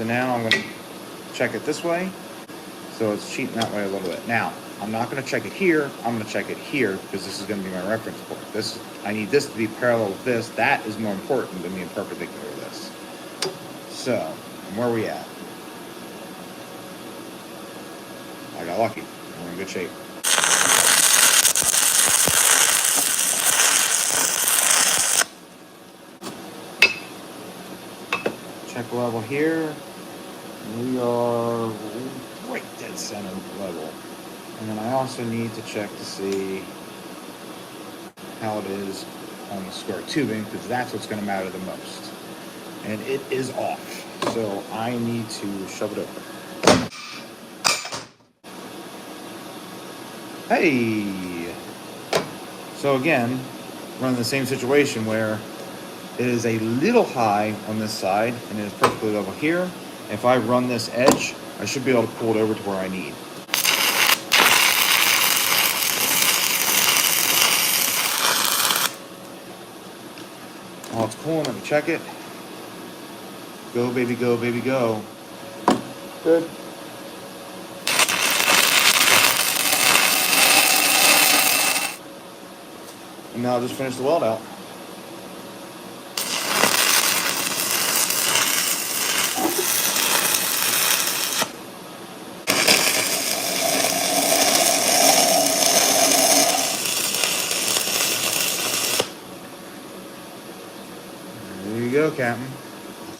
So now I'm going to check it this way. So it's cheating that way a little bit. Now, I'm not going to check it here. I'm going to check it here because this is going to be my reference point. I need this to be parallel with this. That is more important than being perpendicular to this. So, where are we at? I got lucky. We're in good shape. Check level here. We are right dead center level. And then I also need to check to see how it is on the square tubing, because that's what's going to matter the most. And it is off. So I need to shove it over. Hey! So again, we're in the same situation where it is a little high on this side and it is perfectly level here. If I run this edge, I should be able to pull it over to where I need. While it's pulling, let me check it. Go, baby, go, baby, go. Good. And now I'll just finish the weld out. There you go, Captain.